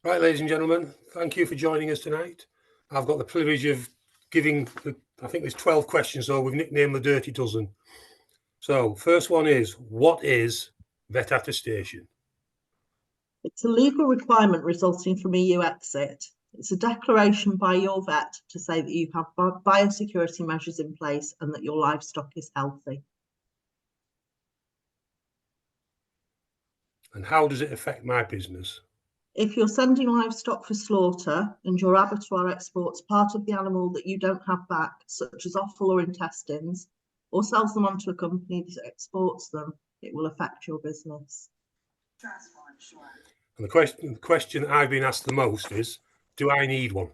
Right, ladies and gentlemen, thank you for joining us tonight. I've got the privilege of giving, I think there's 12 questions, so we've nicknamed the Dirty Dozen. So first one is, what is vet attestation? It's a legal requirement resulting from EU exit. It's a declaration by your vet to say that you have biosecurity measures in place and that your livestock is healthy. And how does it affect my business? If you're sending livestock for slaughter and your abattoir exports part of the animal that you don't have back, such as offal or intestines, or sells them onto a company that exports them, it will affect your business. And the question I've been asked the most is, do I need one?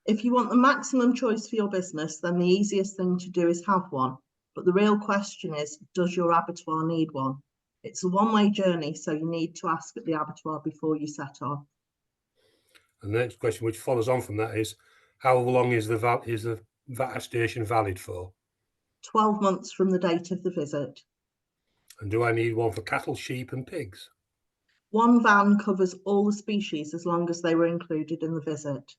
If you want the maximum choice for your business, then the easiest thing to do is have one. But the real question is, does your abattoir need one? It's a one-way journey, so you need to ask at the abattoir before you set off. And the next question, which follows on from that, is how long is the vet attestation valid for? 12 months from the date of the visit. And do I need one for cattle, sheep and pigs? One van covers all the species as long as they were included in the visit.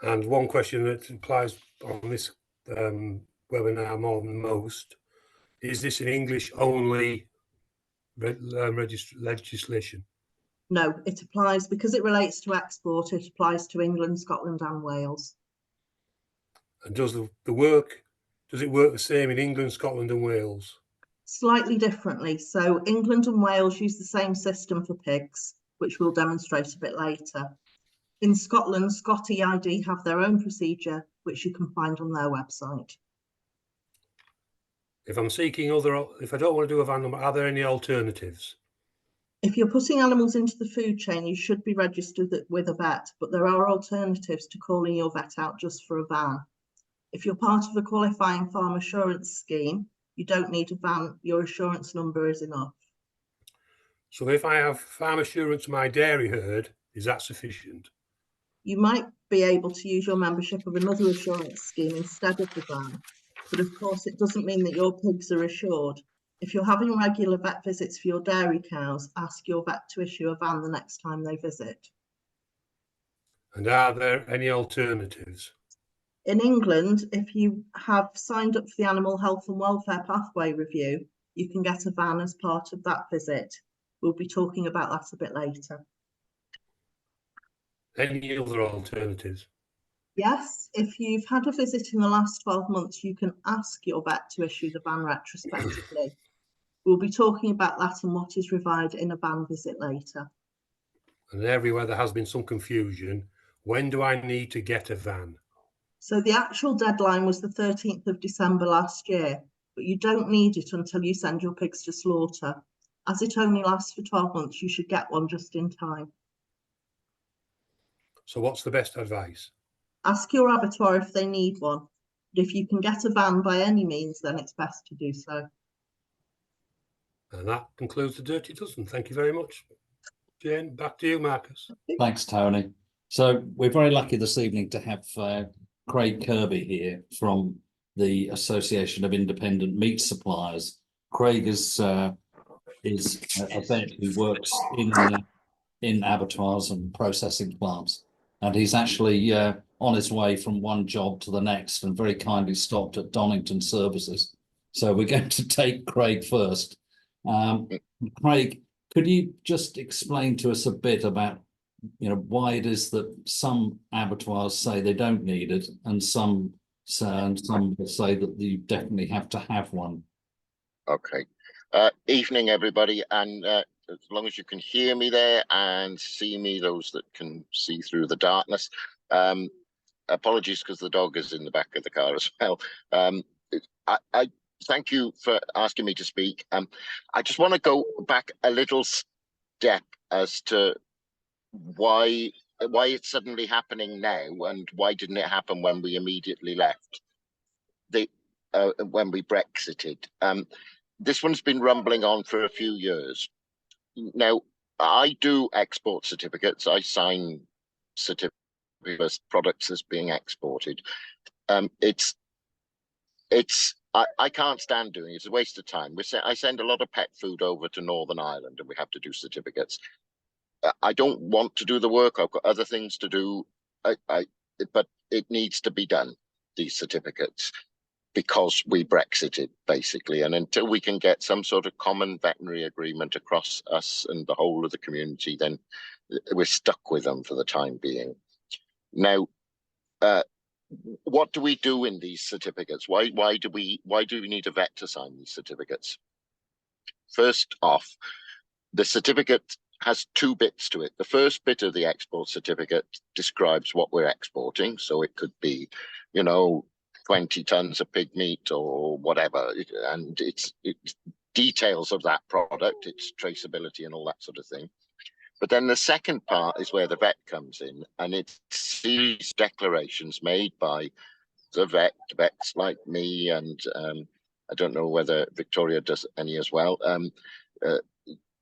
And one question that applies on this webinar more than most, is this an English only legislation? No, it applies because it relates to export. It applies to England, Scotland and Wales. And does it work the same in England, Scotland and Wales? Slightly differently. So England and Wales use the same system for pigs, which we'll demonstrate a bit later. In Scotland, Scott EID have their own procedure, which you can find on their website. If I don't want to do a van number, are there any alternatives? If you're putting animals into the food chain, you should be registered with a vet, but there are alternatives to calling your vet out just for a van. If you're part of a qualifying farm assurance scheme, you don't need a van, your assurance number is enough. So if I have farm assurance to my dairy herd, is that sufficient? You might be able to use your membership of another assurance scheme instead of the van, but of course it doesn't mean that your pigs are assured. If you're having regular vet visits for your dairy cows, ask your vet to issue a van the next time they visit. And are there any alternatives? In England, if you have signed up for the Animal Health and Welfare Pathway Review, you can get a van as part of that visit. We'll be talking about that a bit later. Any other alternatives? Yes, if you've had a visit in the last 12 months, you can ask your vet to issue the van retrospectively. We'll be talking about that and what is required in a van visit later. And everywhere there has been some confusion, when do I need to get a van? So the actual deadline was the 13th of December last year, but you don't need it until you send your pigs to slaughter. As it only lasts for 12 months, you should get one just in time. So what's the best advice? Ask your abattoir if they need one. But if you can get a van by any means, then it's best to do so. And that concludes the Dirty Dozen. Thank you very much. Jane, back to you, Marcus. Thanks, Tony. So we're very lucky this evening to have Craig Kirby here from the Association of Independent Meat Suppliers. Craig is a vet who works in abattoirs and processing plants, and he's actually on his way from one job to the next and very kindly stopped at Donington Services. So we're going to take Craig first. Craig, could you just explain to us a bit about why it is that some abattoirs say they don't need it and some say that you definitely have to have one? Okay. Evening, everybody, and as long as you can hear me there and see me, those that can see through the darkness, apologies because the dog is in the back of the car as well. I thank you for asking me to speak. I just want to go back a little step as to why it's suddenly happening now and why didn't it happen when we immediately left, when we Brexited. This one's been rumbling on for a few years. Now, I do export certificates. I sign certificates of products that's being exported. I can't stand doing it. It's a waste of time. I send a lot of pet food over to Northern Ireland and we have to do certificates. I don't want to do the work. I've got other things to do. But it needs to be done, these certificates, because we Brexited, basically. And until we can get some sort of common veterinary agreement across us and the whole of the community, then we're stuck with them for the time being. Now, what do we do in these certificates? Why do we need a vet to sign these certificates? First off, the certificate has two bits to it. The first bit of the export certificate describes what we're exporting. So it could be, 20 tons of pig meat or whatever. And it's details of that product, its traceability and all that sort of thing. But then the second part is where the vet comes in, and it's series declarations made by the vets like me, and I don't know whether Victoria does any as well.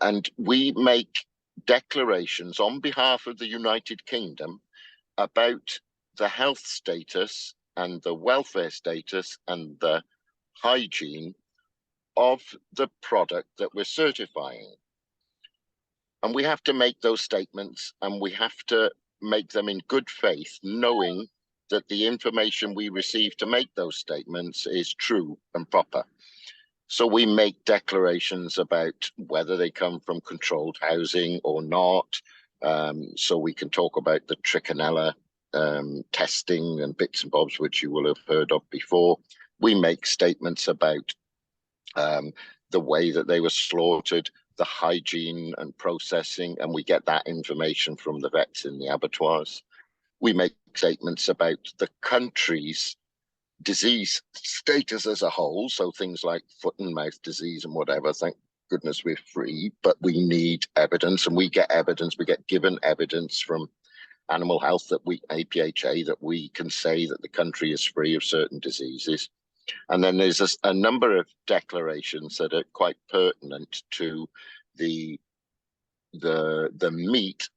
And we make declarations on behalf of the United Kingdom about the health status and the welfare status and the hygiene of the product that we're certifying. And we have to make those statements, and we have to make them in good faith, knowing that the information we receive to make those statements is true and proper. So we make declarations about whether they come from controlled housing or not. So we can talk about the trichinella testing and bits and bobs, which you will have heard of before. We make statements about the way that they were slaughtered, the hygiene and processing, and we get that information from the vets in the abattoirs. We make statements about the country's disease status as a whole, so things like foot and mouth disease and whatever. Thank goodness we're free, but we need evidence, and we get evidence. We get given evidence from Animal Health, that APHA, that we can say that the country is free of certain diseases. And then there's a number of declarations that are quite pertinent to the meat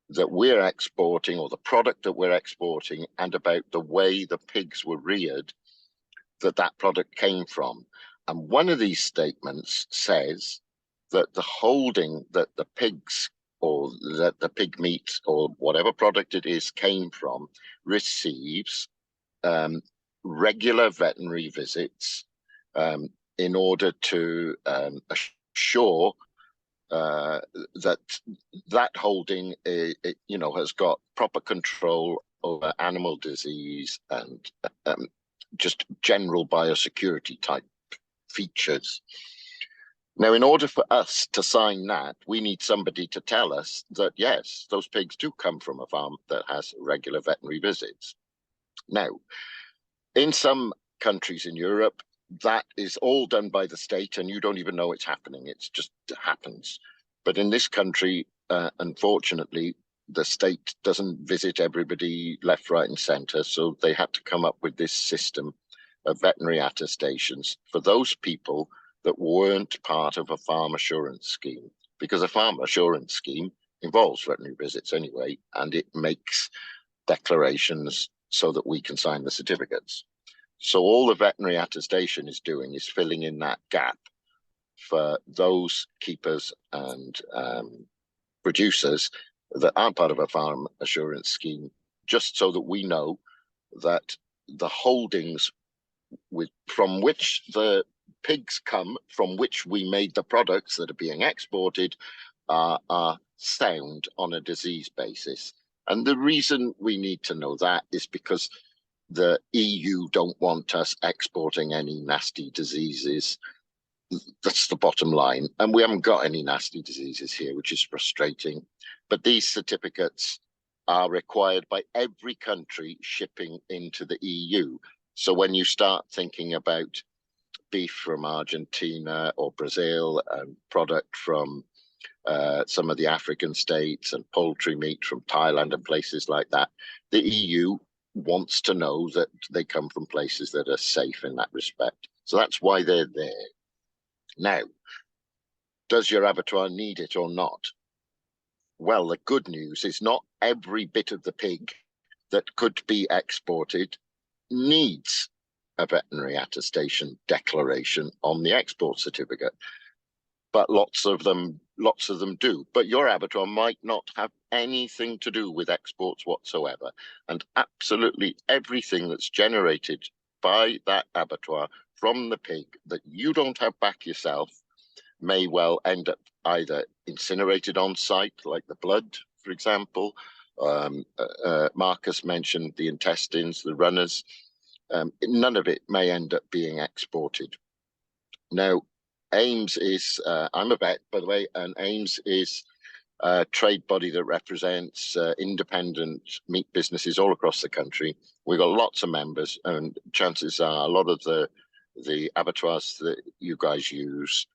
that we're exporting, or the product that we're exporting, and about the way the pigs were reared that product came from. And one of these statements says that the holding that the pigs, or that the pig meat or whatever product it is came from, receives regular veterinary visits in order to assure that holding has got proper control over animal disease and just general biosecurity type features. Now, in order for us to sign that, we need somebody to tell us that, yes, those pigs do come from a farm that has regular veterinary visits. Now, in some countries in Europe, that is all done by the state, and you don't even know it's happening. It just happens. But in this country, unfortunately, the state doesn't visit everybody left, right, and centre. So they had to come up with this system of veterinary attestations for those people that weren't part of a farm assurance scheme, because a farm assurance scheme involves veterinary visits anyway, and it makes declarations so that we can sign the certificates. So all the veterinary attestation is doing is filling in that gap for those keepers and producers that aren't part of a farm assurance scheme, just so that we know that the holdings from which the pigs come, from which we made the products that are being exported, are sound on a disease basis. And the reason we need to know that is because the EU don't want us exporting any nasty diseases. That's the bottom line. And we haven't got any nasty diseases here, which is frustrating. But these certificates are required by every country shipping into the EU. So when you start thinking about beef from Argentina or Brazil, and product from some of the African states, and poultry meat from Thailand and places like that, the EU wants to know that they come from places that are safe in that respect. So that's why they're there. Now, does your abattoir need it or not? Well, the good news is not every bit of the pig that could be exported needs a veterinary attestation declaration on the export certificate, but lots of them lots of them do, but your abattoir might not have anything to do with exports whatsoever. And absolutely everything that's generated by that abattoir from the pig that you don't have back yourself may well end up either incinerated on site, like the blood, for example. Marcus mentioned the intestines, the runners. None of it may end up being exported. Now, AIMS is, I'm a vet, by the way, and AIMS is a trade body that represents independent meat businesses all across the country. We've got lots of members, and chances are a lot of the abattoirs that you guys use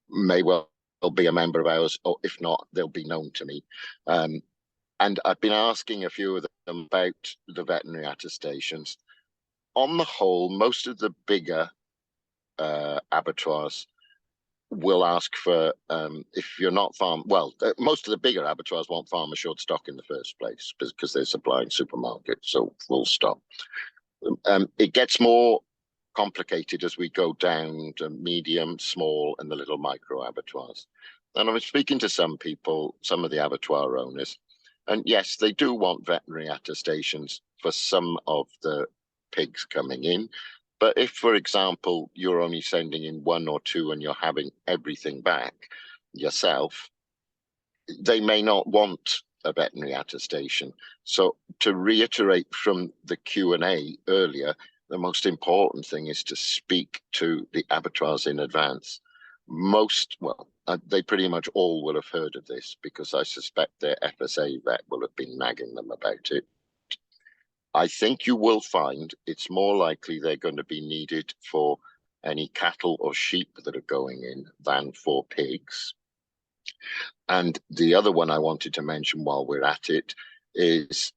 may well be a member of ours, or if not, they'll be known to me. And I've been asking a few of them about the veterinary attestations. On the whole, most of the bigger abattoirs will ask for, if you're not most of the bigger abattoirs want farm assured stock in the first place because they're supplying supermarkets, so full stop. It gets more complicated as we go down to medium, small, and the little micro abattoirs. And I was speaking to some people, some of the abattoir owners, and yes, they do want veterinary attestations for some of the pigs coming in. But if, for example, you're only sending in 1 or 2 and you're having everything back yourself, they may not want a veterinary attestation. So to reiterate from the Q&A earlier, the most important thing is to speak to the abattoirs in advance. They pretty much all will have heard of this because I suspect their FSA vet will have been nagging them about it. I think you will find it's more likely they're going to be needed for any cattle or sheep that are going in than for pigs. And the other one I wanted to mention while we're at it is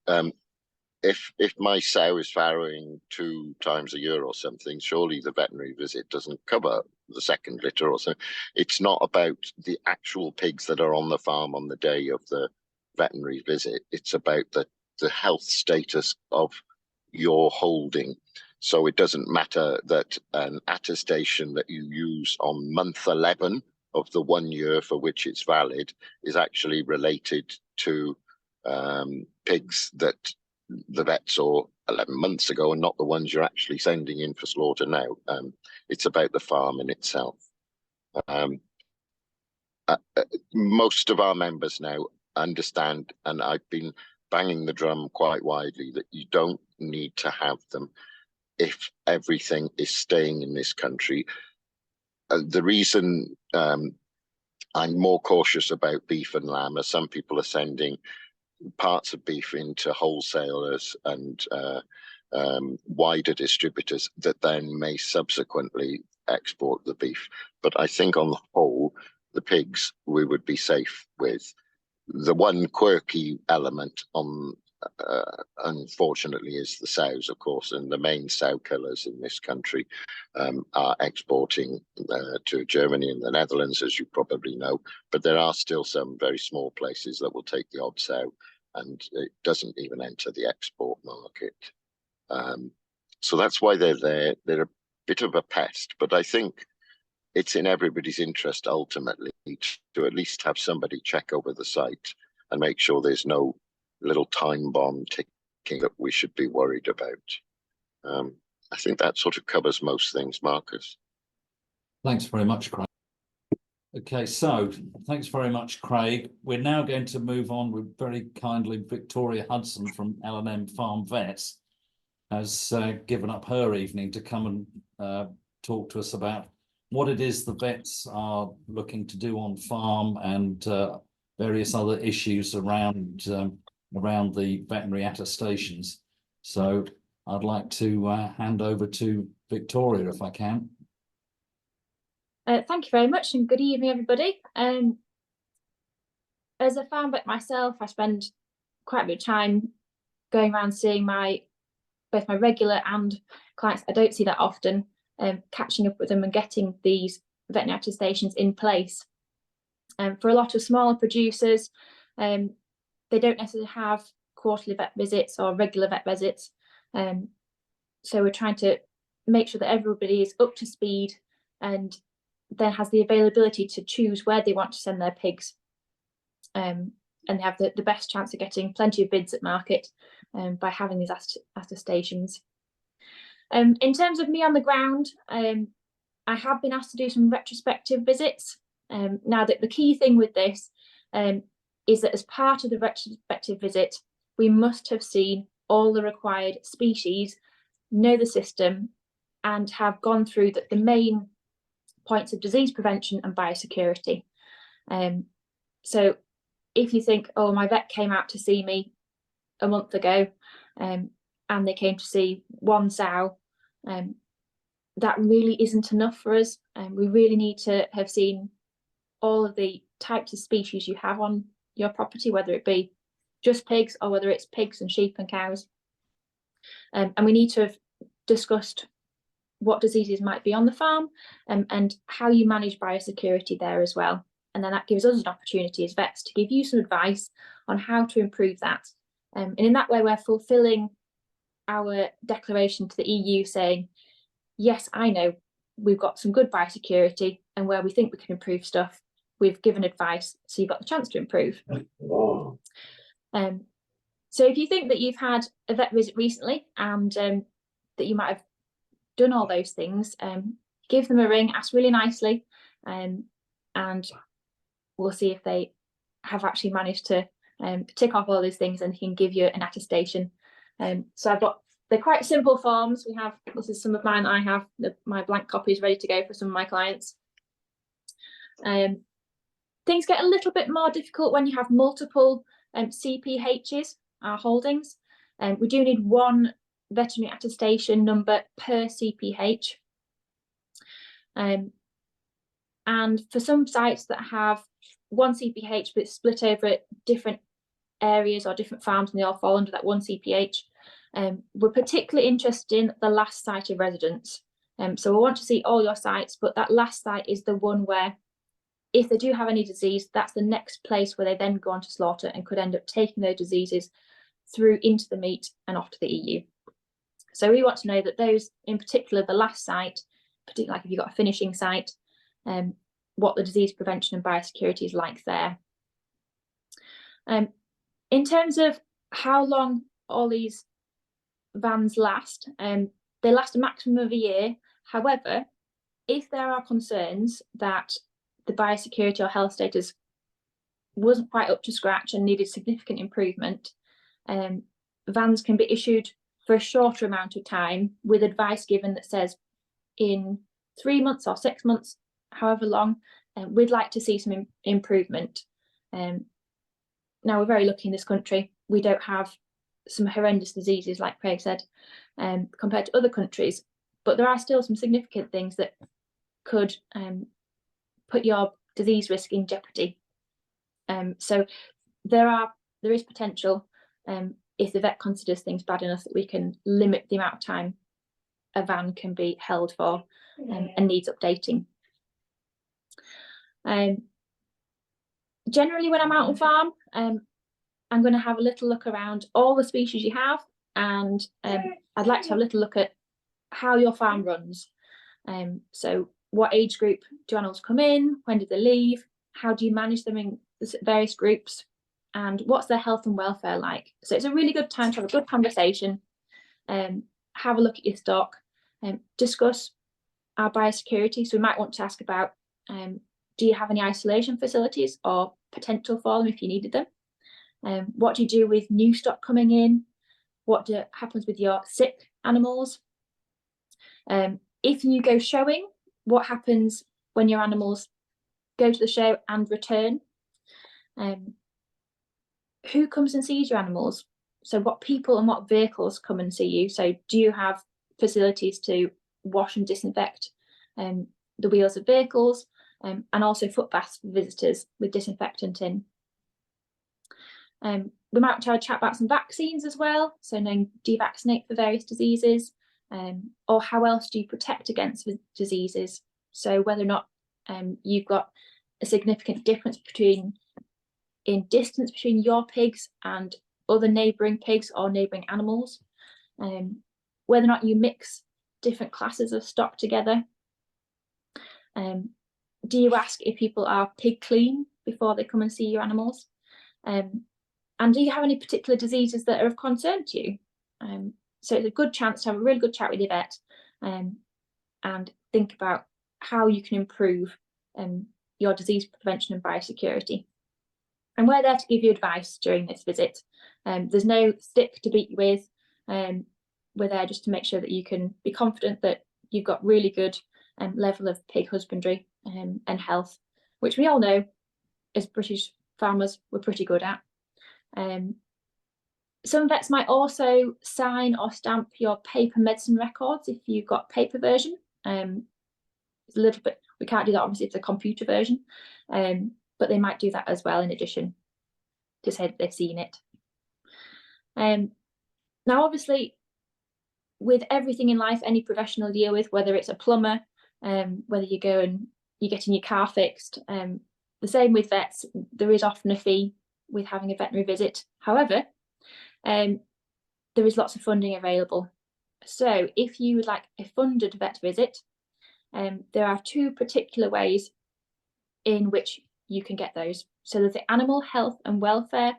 if my sow is farrowing 2 times a year or something, surely the veterinary visit doesn't cover the second litter or so. It's not about the actual pigs that are on the farm on the day of the veterinary visit. It's about the health status of your holding. So it doesn't matter that an attestation that you use on month 11 of the 1 year for which it's valid is actually related to pigs that the vet saw 11 months ago and not the ones you're actually sending in for slaughter now. It's about the farm in itself. Most of our members now understand, and I've been banging the drum quite widely, that you don't need to have them if everything is staying in this country. The reason I'm more cautious about beef and lamb is some people are sending parts of beef into wholesalers and wider distributors that then may subsequently export the beef. But I think on the whole, the pigs we would be safe with. The one quirky element on, unfortunately, is the sows, of course, and the main sow killers in this country are exporting to Germany and the Netherlands, as you probably know. But there are still some very small places that will take the odd sow, and it doesn't even enter the export market. So that's why they're there. They're a bit of a pest, but I think it's in everybody's interest ultimately to at least have somebody check over the site and make sure there's no little time bomb ticking that we should be worried about. I think that sort of covers most things, Marcus. Thanks very much, Craig. Okay, so thanks very much, Craig. We're now going to move on with very kindly Victoria Hudson from LLM Farm Vets has given up her evening to come and talk to us about what it is the vets are looking to do on farm and various other issues around the veterinary attestations. So I'd like to hand over to Victoria if I can. Thank you very much and good evening, everybody. As a farm vet myself, I spend quite a bit of time going around seeing both my regular and clients I don't see that often, catching up with them and getting these veterinary attestations in place. For a lot of smaller producers, they don't necessarily have quarterly vet visits or regular vet visits. So we're trying to make sure that everybody is up to speed and then has the availability to choose where they want to send their pigs, and they have the best chance of getting plenty of bids at market by having these attestations. In terms of me on the ground, I have been asked to do some retrospective visits. Now, the key thing with this is that as part of the retrospective visit, we must have seen all the required species, know the system, and have gone through the main points of disease prevention and biosecurity. So if you think, oh, my vet came out to see me a month ago, and they came to see one sow, that really isn't enough for us. We really need to have seen all of the types of species you have on your property, whether it be just pigs or whether it's pigs and sheep and cows. And we need to have discussed what diseases might be on the farm, and how you manage biosecurity there as well. And then that gives us an opportunity as vets to give you some advice on how to improve that. And in that way, we're fulfilling our declaration to the EU saying, yes, I know we've got some good biosecurity, and where we think we can improve stuff, we've given advice, so you've got the chance to improve. So if you think that you've had a vet visit recently and that you might have done all those things, give them a ring, ask really nicely, and we'll see if they have actually managed to tick off all those things and can give you an attestation. So I've got, they're quite simple forms. We have, this is some of mine that I have, my blank copies ready to go for some of my clients. Things get a little bit more difficult when you have multiple CPHs, our holdings. We do need one veterinary attestation number per CPH. And for some sites that have one CPH but split over different areas or different farms and they all fall under that one CPH, we're particularly interested in the last site of residence. So we want to see all your sites, but that last site is the one where, if they do have any disease, that's the next place where they then go on to slaughter and could end up taking those diseases through into the meat and off to the EU. So we want to know that those, in particular, the last site, particularly like if you've got a finishing site, what the disease prevention and biosecurity is like there. In terms of how long all these vans last, they last a maximum of a year. However, if there are concerns that the biosecurity or health status wasn't quite up to scratch and needed significant improvement, vans can be issued for a shorter amount of time with advice given that says in 3 months or 6 months, however long, we'd like to see some improvement. Now, we're very lucky in this country. We don't have some horrendous diseases, like Craig said, compared to other countries, but there are still some significant things that could put your disease risk in jeopardy. So there is potential, if the vet considers things bad enough, that we can limit the amount of time a van can be held for and needs updating. Generally, when I'm out on farm, I'm going to have a little look around all the species you have, and I'd like to have a little look at how your farm runs. So what age group do animals come in? When did they leave? How do you manage them in various groups? And what's their health and welfare like? So it's a really good time to have a good conversation, have a look at your stock, discuss our biosecurity. So we might want to ask about, do you have any isolation facilities or potential for them if you needed them? What do you do with new stock coming in? What happens with your sick animals? If you go showing, what happens when your animals go to the show and return? Who comes and sees your animals? So what people and what vehicles come and see you? So do you have facilities to wash and disinfect the wheels of vehicles, and also foot baths for visitors with disinfectant in? We might try to chat about some vaccines as well. So knowing, do you vaccinate for various diseases, or how else do you protect against diseases? So whether or not you've got a significant difference in distance between your pigs and other neighbouring pigs or neighbouring animals, whether or not you mix different classes of stock together, Do you ask if people are pig clean before they come and see your animals? And do you have any particular diseases that are of concern to you? So it's a good chance to have a really good chat with your vet and think about how you can improve your disease prevention and biosecurity. And we're there to give you advice during this visit. There's no stick to beat you with. We're there just to make sure that you can be confident that you've got really good level of pig husbandry and health, which we all know as British farmers we're pretty good at. Some vets might also sign or stamp your paper medicine records if you've got paper version. It's a little bit, we can't do that obviously, it's a computer version, but they might do that as well in addition to say that they've seen it. Now obviously with everything in life any professional deal with, whether it's a plumber, whether you go and you're getting your car fixed, the same with vets, there is often a fee with having a veterinary visit. However, there is lots of funding available. So if you would like a funded vet visit, there are two particular ways in which you can get those. So there's the Animal Health and Welfare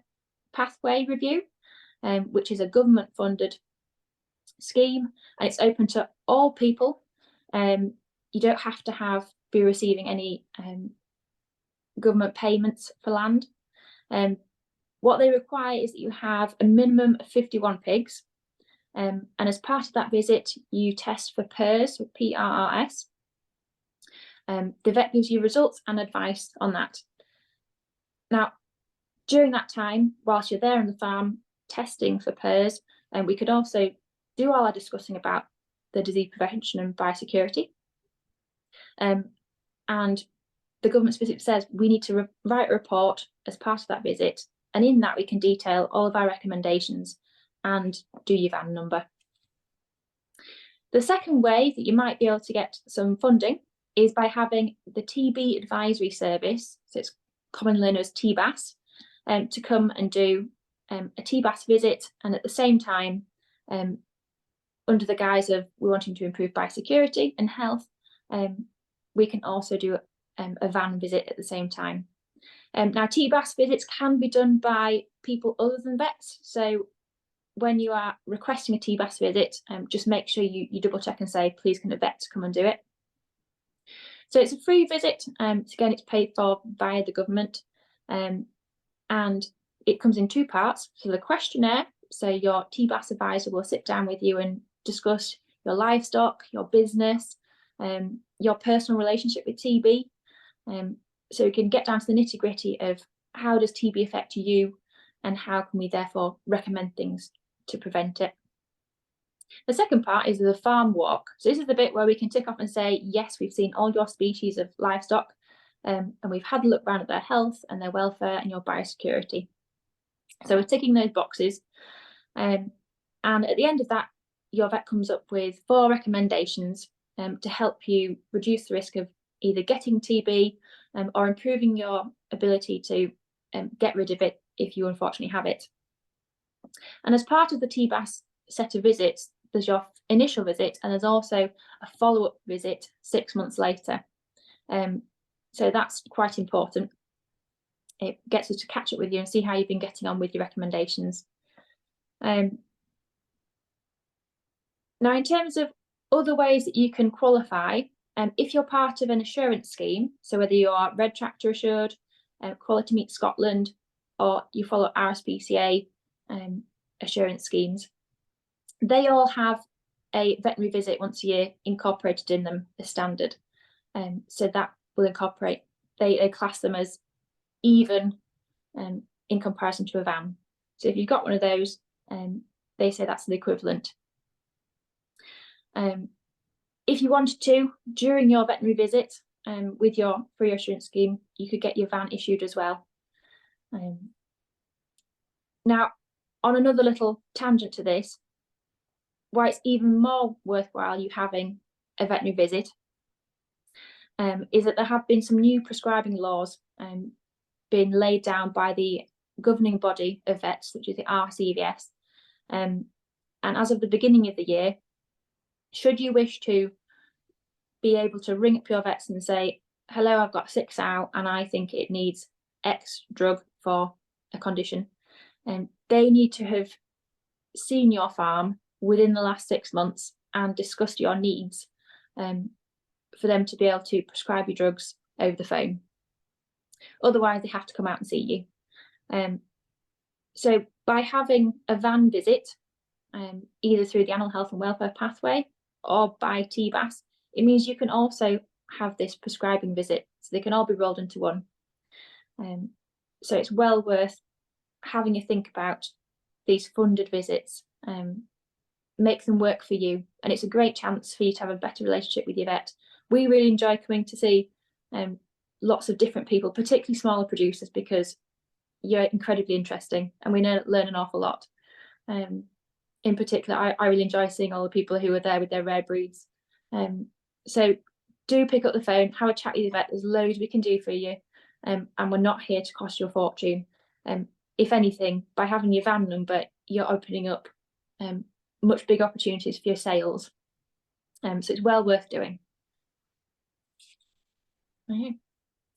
Pathway Review, which is a government funded scheme, and it's open to all people. You don't have to be receiving any government payments for land. What they require is that you have a minimum of 51 pigs, and as part of that visit you test for PRRS, P-R-R-S. The vet gives you results and advice on that. Now during that time, whilst you're there on the farm testing for PRRS, and we could also do all our discussing about the disease prevention and biosecurity. And the government's visit says we need to write a report as part of that visit, and in that we can detail all of our recommendations and do your VAN number. The second way that you might be able to get some funding is by having the TB advisory service, so it's commonly known as TBAS, to come and do a TBAS visit, and at the same time, under the guise of we wanting to improve biosecurity and health, we can also do a VAN visit at the same time. Now TBAS visits can be done by people other than vets, so when you are requesting a TBAS visit, just make sure you double check and say please can a vet come and do it. So it's a free visit, again it's paid for by the government, and it comes in two parts. So the questionnaire, so your TBAS advisor will sit down with you and discuss your livestock, your business, your personal relationship with TB, so you can get down to the nitty-gritty of how does TB affect you and how can we therefore recommend things to prevent it. The second part is the farm walk. So this is the bit where we can tick off and say, yes, we've seen all your species of livestock, and we've had a look around at their health and their welfare and your biosecurity. So we're ticking those boxes, and at the end of that, your vet comes up with 4 recommendations to help you reduce the risk of either getting TB or improving your ability to get rid of it if you unfortunately have it. And as part of the TBAS set of visits, there's your initial visit and there's also a follow-up visit 6 months later. So that's quite important. It gets us to catch up with you and see how you've been getting on with your recommendations. Now, in terms of other ways that you can qualify, if you're part of an assurance scheme, so whether you are Red Tractor assured, Quality Meat Scotland, or you follow RSPCA assurance schemes, they all have a veterinary visit once a year incorporated in them as standard. So that will incorporate, they class them as even in comparison to a VAN. So if you've got one of those, they say that's the equivalent. If you wanted to, during your veterinary visit with your free assurance scheme, you could get your VAN issued as well. Now, on another little tangent to this, why it's even more worthwhile you having a veterinary visit is that there have been some new prescribing laws being laid down by the governing body of vets, which is the RCVS. And as of the beginning of the year, should you wish to be able to ring up your vets and say, hello, I've got a sick sow and I think it needs X drug for a condition. They need to have seen your farm within the last 6 months and discussed your needs for them to be able to prescribe you drugs over the phone. Otherwise, they have to come out and see you. So by having a van visit, either through the animal health and welfare pathway or by TBAS, it means you can also have this prescribing visit, so they can all be rolled into one. So it's well worth having a think about these funded visits. Make them work for you, and it's a great chance for you to have a better relationship with your vet. We really enjoy coming to see lots of different people, particularly smaller producers, because you're incredibly interesting and we learn an awful lot. In particular, I really enjoy seeing all the people who are there with their rare breeds. So do pick up the phone, have a chat with your vet. There's loads we can do for you, and we're not here to cost you a fortune. If anything, by having your van number, you're opening up much bigger opportunities for your sales. So it's well worth doing. Okay.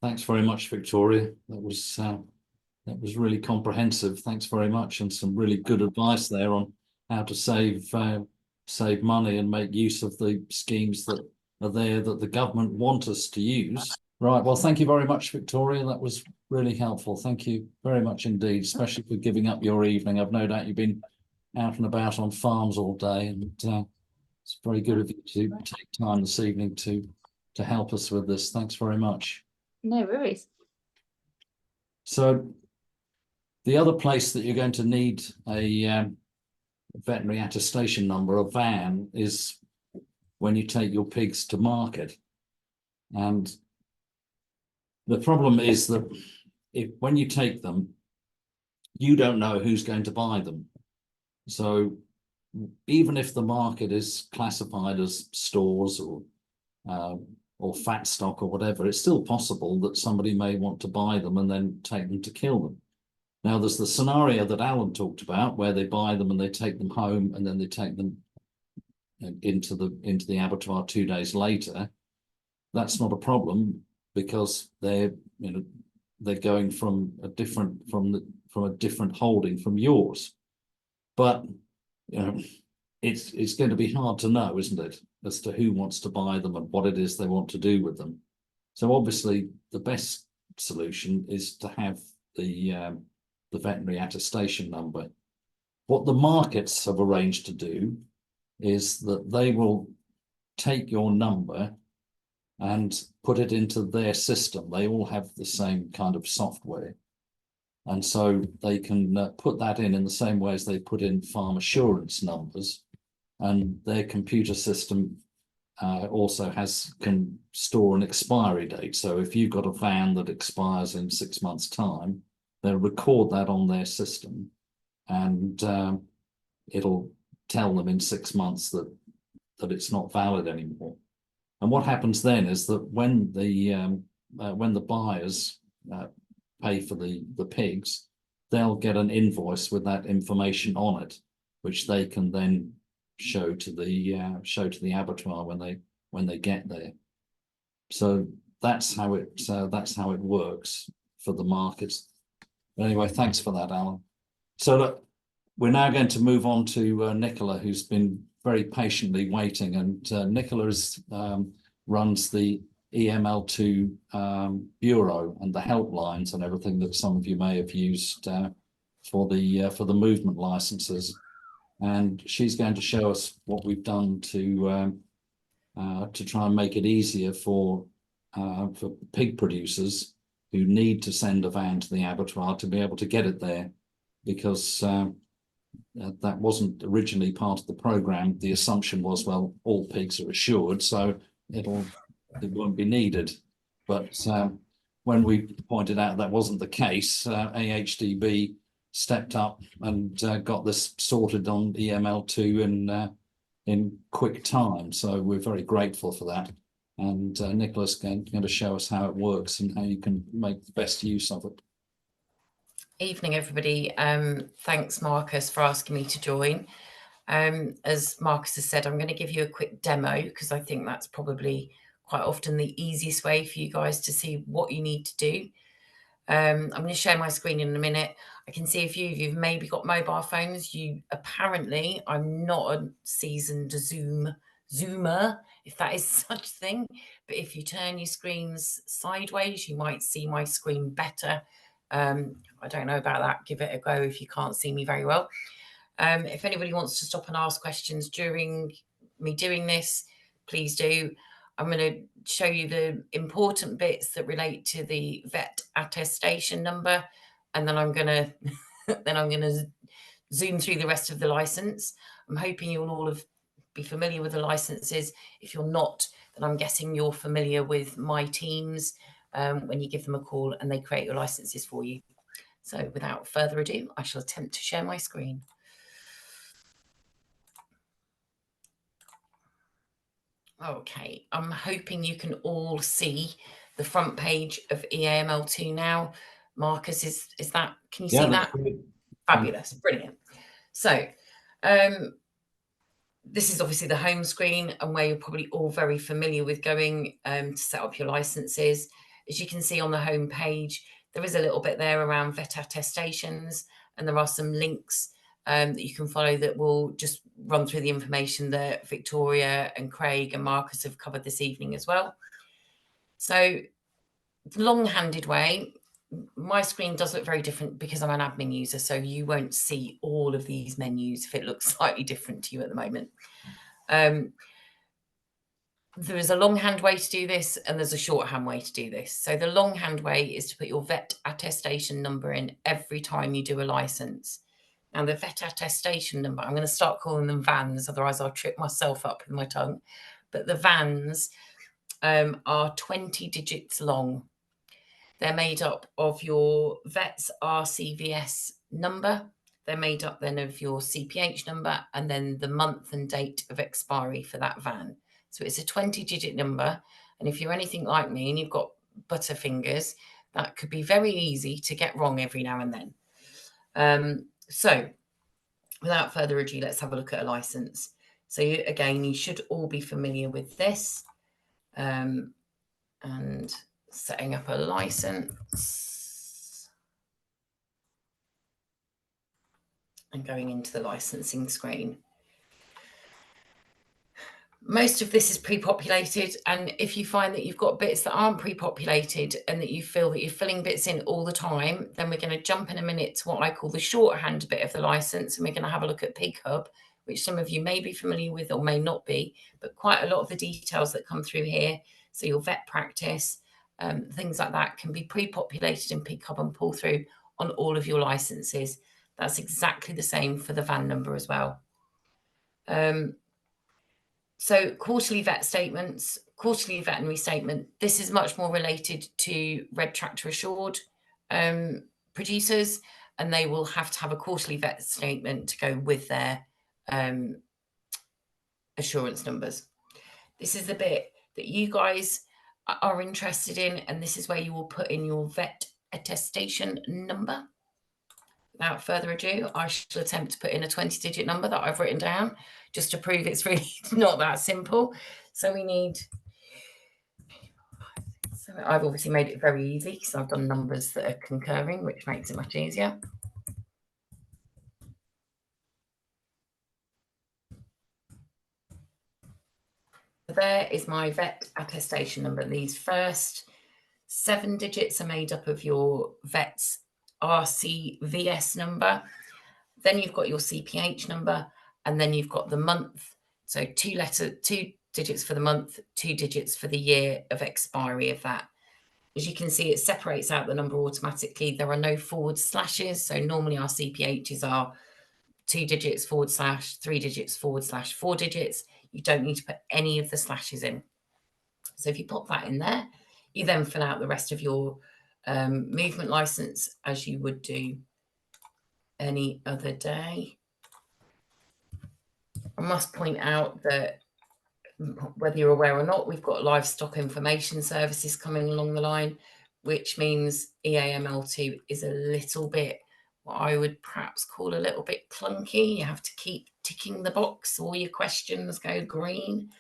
Thanks very much, Victoria. That was really comprehensive. Thanks very much, and some really good advice there on how to save money and make use of the schemes that are there that the government want us to use. Right. Well, thank you very much, Victoria. That was really helpful. Thank you very much indeed, especially for giving up your evening. I've no doubt you've been out and about on farms all day, and it's very good of you to take time this evening to help us with this. Thanks very much. No worries. So the other place that you're going to need a veterinary attestation number, a VAN, is when you take your pigs to market. And the problem is that when you take them, you don't know who's going to buy them. So even if the market is classified as stores or fat stock or whatever, it's still possible that somebody may want to buy them and then take them to kill them. Now, there's the scenario that Alan talked about where they buy them and they take them home and then they take them into the abattoir 2 days later. That's not a problem because they're going from a different holding from yours. But it's going to be hard to know, isn't it, as to who wants to buy them and what it is they want to do with them. So obviously the best solution is to have the veterinary attestation number. What the markets have arranged to do is that they will take your number and put it into their system. They all have the same kind of software. And so they can put that in the same way as they put in farm assurance numbers. And their computer system also can store an expiry date. So if you've got a van that expires in 6 months' time, they'll record that on their system, and it'll tell them in 6 months that it's not valid anymore. And what happens then is that when the buyers pay for the pigs, they'll get an invoice with that information on it, which they can then show to the abattoir when they get there. So that's how it works for the markets. Anyway, thanks for that, Alan. So look, we're now going to move on to Nicola, who's been very patiently waiting, and Nicola runs the EML2 bureau and the helplines and everything that some of you may have used for the movement licenses, and she's going to show us what we've done to try and make it easier for pig producers who need to send a van to the abattoir to be able to get it there, because that wasn't originally part of the program. The assumption was, well, all pigs are assured, so it won't be needed. But when we pointed out that wasn't the case, AHDB stepped up and got this sorted on EML2 in quick time. So we're very grateful for that. And Nicola's going to show us how it works and how you can make the best use of it. Evening, everybody. Thanks, Marcus, for asking me to join. As Marcus has said, I'm going to give you a quick demo because I think that's probably quite often the easiest way for you guys to see what you need to do. I'm going to share my screen in a minute. I can see a few of you have maybe got mobile phones. Apparently, I'm not a seasoned Zoomer, if that is such a thing. But if you turn your screens sideways, you might see my screen better. I don't know about that. Give it a go if you can't see me very well. If anybody wants to stop and ask questions during me doing this, please do. I'm going to show you the important bits that relate to the vet attestation number, and then I'm going to zoom through the rest of the license. I'm hoping you'll all be familiar with the licenses. If you're not, then I'm guessing you're familiar with my teams when you give them a call and they create your licenses for you. So without further ado, I shall attempt to share my screen. Okay, I'm hoping you can all see the front page of EAML2 now. Marcus, is that, can you see that? Fabulous, brilliant. So this is obviously the home screen and where you're probably all very familiar with going to set up your licenses. As you can see on the home page, there is a little bit there around vet attestations, and there are some links that you can follow that will just run through the information that Victoria and Craig and Marcus have covered this evening as well. So the long-handed way, my screen does look very different because I'm an admin user, so you won't see all of these menus if it looks slightly different to you at the moment. There is a longhand way to do this and there's a shorthand way to do this. So the longhand way is to put your vet attestation number in every time you do a license. Now the vet attestation number, I'm going to start calling them VANs, otherwise I'll trip myself up with my tongue. But the VANs are 20 digits long. They're made up of your vet's RCVS number. They're made up then of your CPH number and then the month and date of expiry for that VAN. So it's a 20-digit number. And if you're anything like me and you've got butterfingers, that could be very easy to get wrong every now and then. So without further ado, let's have a look at a license. So again, you should all be familiar with this. And setting up a license and going into the licensing screen. Most of this is pre-populated, and if you find that you've got bits that aren't pre-populated and that you feel that you're filling bits in all the time, then we're going to jump in a minute to what I call the shorthand bit of the license, and we're going to have a look at Pig Hub, which some of you may be familiar with or may not be, but quite a lot of the details that come through here, so your vet practice, things like that, can be pre-populated in Pig Hub and pull through on all of your licenses. That's exactly the same for the VAN number as well. So quarterly vet statements, quarterly veterinary statement, this is much more related to Red Tractor Assured producers, and they will have to have a quarterly vet statement to go with their assurance numbers. This is the bit that you guys are interested in, and this is where you will put in your vet attestation number. Without further ado, I shall attempt to put in a 20-digit number that I've written down just to prove it's really not that simple. So we need, so I've obviously made it very easy because I've done numbers that are concurring, which makes it much easier. There is my vet attestation number. These first 7 digits are made up of your vet's RCVS number. Then you've got your CPH number, and then you've got the month. So 2 digits for the month, 2 digits for the year of expiry of that. As you can see, it separates out the number automatically. There are no forward slashes. So normally our CPHs are 2 digits / 3 digits / 4 digits. You don't need to put any of the slashes in. So if you pop that in there, you then fill out the rest of your movement license as you would do any other day. I must point out that whether you're aware or not, we've got livestock information services coming along the line, which means EAML2 is a little bit what I would perhaps call a little bit clunky. You have to keep ticking the box, all your questions go green.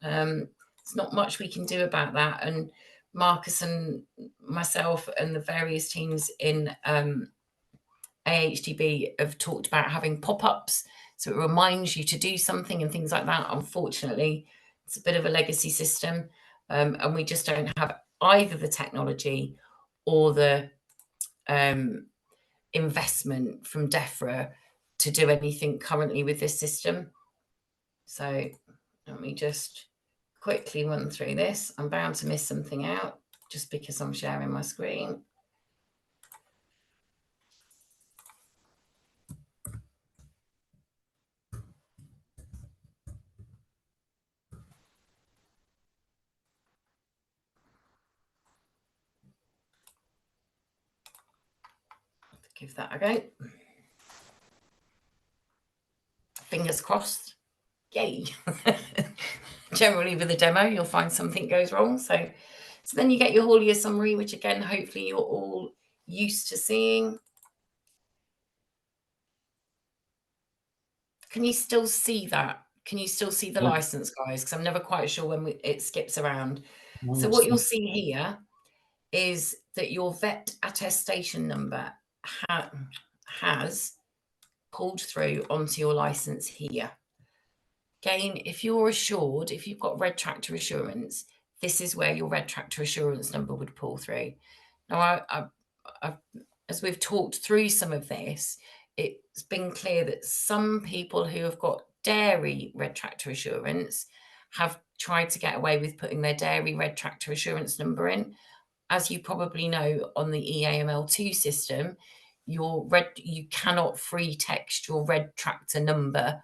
So There's not much we can do about that. And Marcus and myself and the various teams in AHDB have talked about having pop-ups, so it reminds you to do something and things like that. Unfortunately, it's a bit of a legacy system, and we just don't have either the technology or the investment from DEFRA to do anything currently with this system. So let me just quickly run through this. I'm bound to miss something out just because I'm sharing my screen. Give that a go. Fingers crossed. Yay. Generally with a demo, you'll find something goes wrong. So then you get your Haulier summary, which again, hopefully you're all used to seeing. Can you still see that? Can you still see the license, guys? Because I'm never quite sure when it skips around. So what you'll see here is that your vet attestation number has pulled through onto your license here. Again, if you're assured, if you've got Red Tractor Assurance, this is where your Red Tractor Assurance number would pull through. Now, as we've talked through some of this, it's been clear that some people who have got dairy Red Tractor Assurance have tried to get away with putting their dairy Red Tractor Assurance number in. As you probably know, on the EAML2 system, you cannot free text your Red Tractor number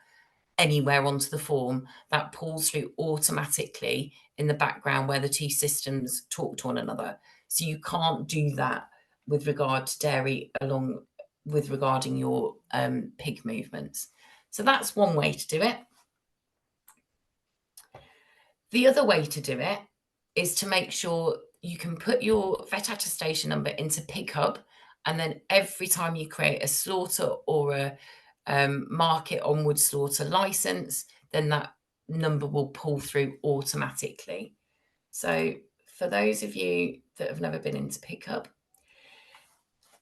anywhere onto the form. That pulls through automatically in the background where the two systems talk to one another. So you can't do that with regard to dairy regarding your pig movements. So that's one way to do it. The other way to do it is to make sure you can put your vet attestation number into Pig Hub, and then every time you create a slaughter or a market onward slaughter license, then that number will pull through automatically. So for those of you that have never been into Pig Hub,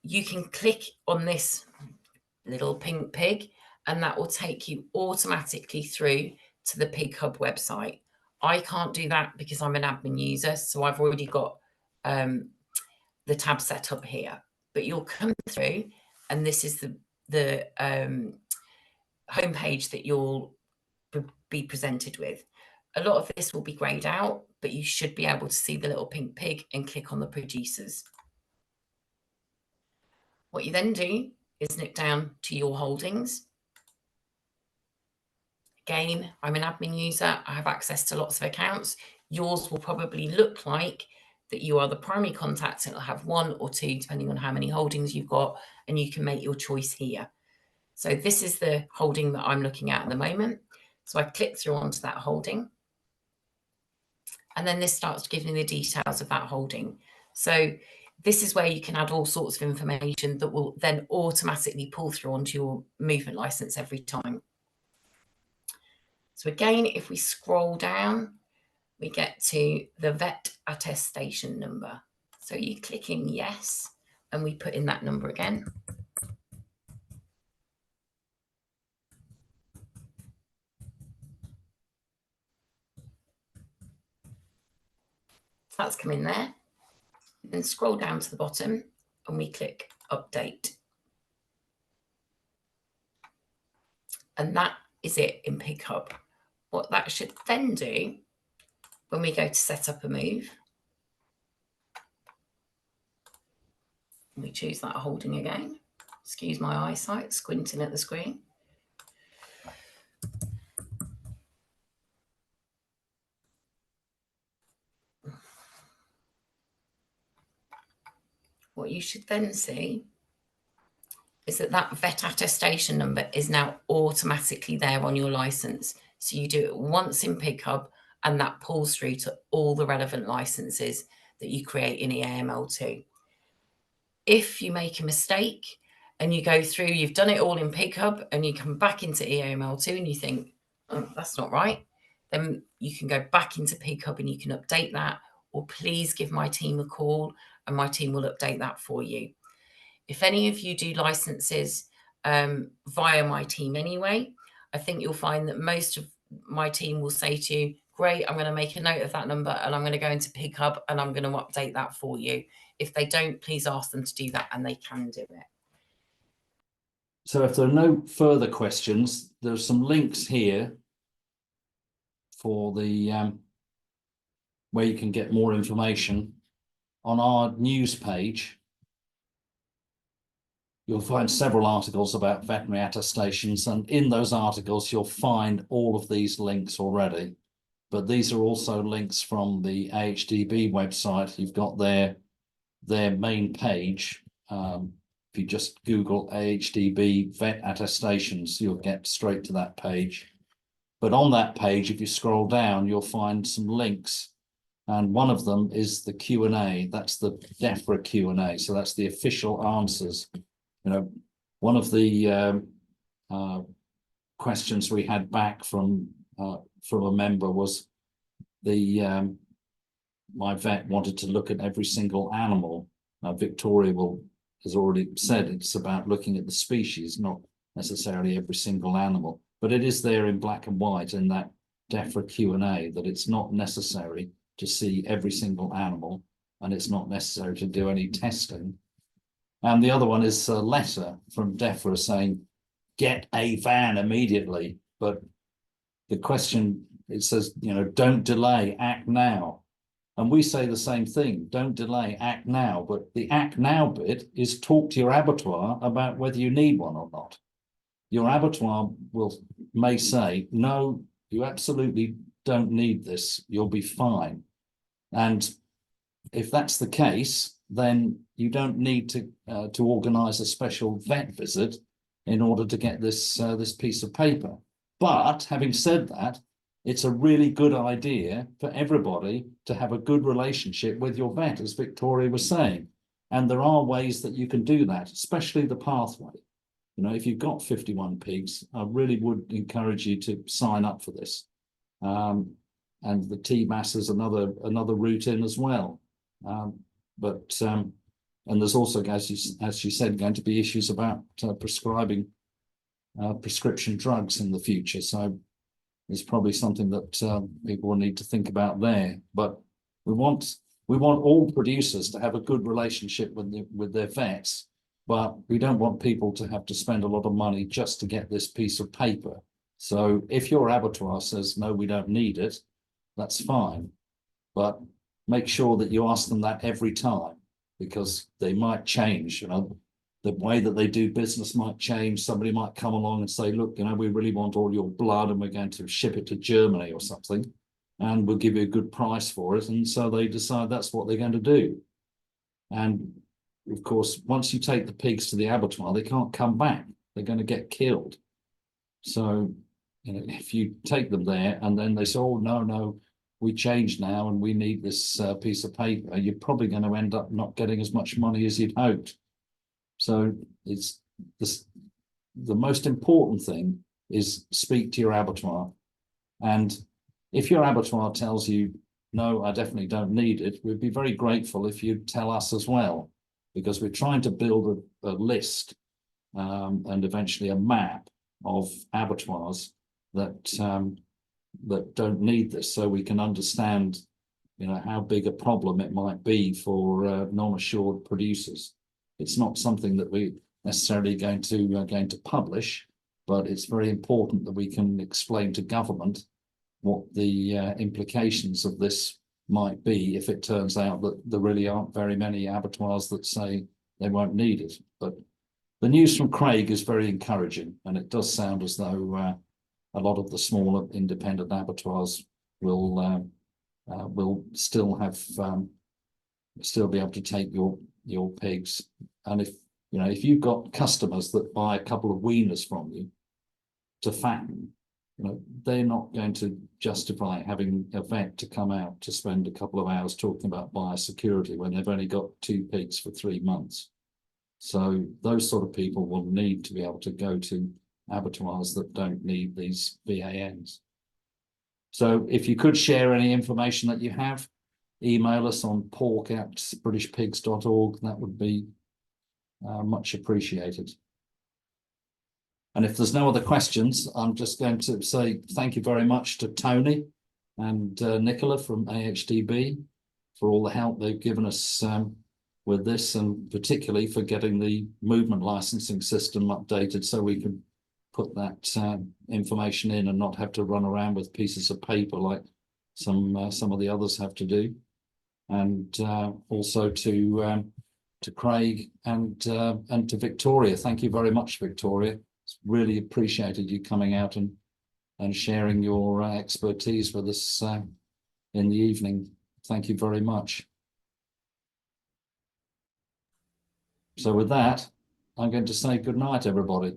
you can click on this little pink pig and that will take you automatically through to the Pig Hub website. I can't do that because I'm an admin user, so I've already got the tab set up here. But you'll come through and this is the homepage that you'll be presented with. A lot of this will be grayed out, but you should be able to see the little pink pig and click on the producers. What you then do is nip down to your holdings. Again, I'm an admin user. I have access to lots of accounts. Yours will probably look like that you are the primary contact, and it'll have one or two, depending on how many holdings you've got, and you can make your choice here. So this is the holding that I'm looking at the moment. So I click through onto that holding. And then this starts giving the details of that holding. So this is where you can add all sorts of information that will then automatically pull through onto your movement license every time. So again, if we scroll down, we get to the vet attestation number. So you click in yes, and we put in that number again. So that's come in there. Then scroll down to the bottom and we click update. And that is it in Pig Hub. What that should then do when we go to set up a move, we choose that holding again. Excuse my eyesight, squinting at the screen. What you should then see is that that vet attestation number is now automatically there on your license. So you do it once in Pig Hub and that pulls through to all the relevant licenses that you create in EAML2. If you make a mistake and you go through, you've done it all in Pig Hub and you come back into EAML2 and you think, oh, that's not right, then you can go back into Pig Hub and you can update that, or please give my team a call and my team will update that for you. If any of you do licenses via my team anyway, I think you'll find that most of my team will say to you, great, I'm going to make a note of that number and I'm going to go into Pig Hub and I'm going to update that for you. If they don't, please ask them to do that and they can do it. So if there are no further questions, there's some links here for the where you can get more information. On our news page, you'll find several articles about veterinary attestations, and in those articles you'll find all of these links already. But these are also links from the AHDB website. You've got their main page. If you just Google AHDB Vet Attestations, you'll get straight to that page. But on that page, if you scroll down, you'll find some links. And one of them is the Q&A. That's the DEFRA Q&A. So that's the official answers. You know, one of the questions we had back from a member was my vet wanted to look at every single animal. Victoria has already said it's about looking at the species, not necessarily every single animal, but it is there in black and white in that DEFRA Q&A that it's not necessary to see every single animal, and it's not necessary to do any testing. And the other one is a letter from DEFRA saying, get a van immediately. But the question, it says, you know, don't delay, act now. And we say the same thing, don't delay, act now. But the act now bit is talk to your abattoir about whether you need one or not. Your abattoir may say, no, you absolutely don't need this, you'll be fine. And if that's the case, then you don't need to organise a special vet visit in order to get this piece of paper. But having said that, it's a really good idea for everybody to have a good relationship with your vet, as Victoria was saying. And there are ways that you can do that, especially the pathway. You know, if you've got 51 pigs, I really would encourage you to sign up for this. And the TMAS is another route in as well. And there's also, as you said, going to be issues about prescribing prescription drugs in the future. So it's probably something that people will need to think about there. But we want all producers to have a good relationship with their vets, but we don't want people to have to spend a lot of money just to get this piece of paper. So if your abattoir says, no, we don't need it, that's fine. But make sure that you ask them that every time, because they might change, you know, the way that they do business might change. Somebody might come along and say, look, you know, we really want all your blood and we're going to ship it to Germany or something, and we'll give you a good price for it. And so they decide that's what they're going to do. And of course, once you take the pigs to the abattoir, they can't come back. They're going to get killed. So, you know, if you take them there and then they say, oh, no, we changed now and we need this piece of paper, you're probably going to end up not getting as much money as you'd hoped. So it's this, the most important thing is speak to your abattoir. And if your abattoir tells you, no, I definitely don't need it, we'd be very grateful if you'd tell us as well, because we're trying to build a list and eventually a map of abattoirs that don't need this, so we can understand, you know, how big a problem it might be for non-assured producers. It's not something that we necessarily going to publish, but it's very important that we can explain to government what the implications of this might be if it turns out that there really aren't very many abattoirs that say they won't need it. But the news from Craig is very encouraging, and it does sound as though a lot of the smaller independent abattoirs will still be able to take your pigs. And if you've got customers that buy a couple of weaners from you to fatten, you know, they're not going to justify having a vet to come out to spend a couple of hours talking about biosecurity when they've only got 2 pigs for 3 months. So those sort of people will need to be able to go to abattoirs that don't need these VANs. So if you could share any information that you have, email us on pork@britishpigs.org. That would be much appreciated. And if there's no other questions, I'm just going to say thank you very much to Tony and Nicola from AHDB for all the help they've given us with this, and particularly for getting the movement licensing system updated so we can put that information in and not have to run around with pieces of paper like some of the others have to do. And also to Craig and to Victoria. Thank you very much, Victoria. It's really appreciated you coming out and sharing your expertise with us in the evening. Thank you very much. So with that, I'm going to say good night, everybody.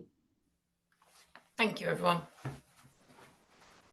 Thank you, everyone.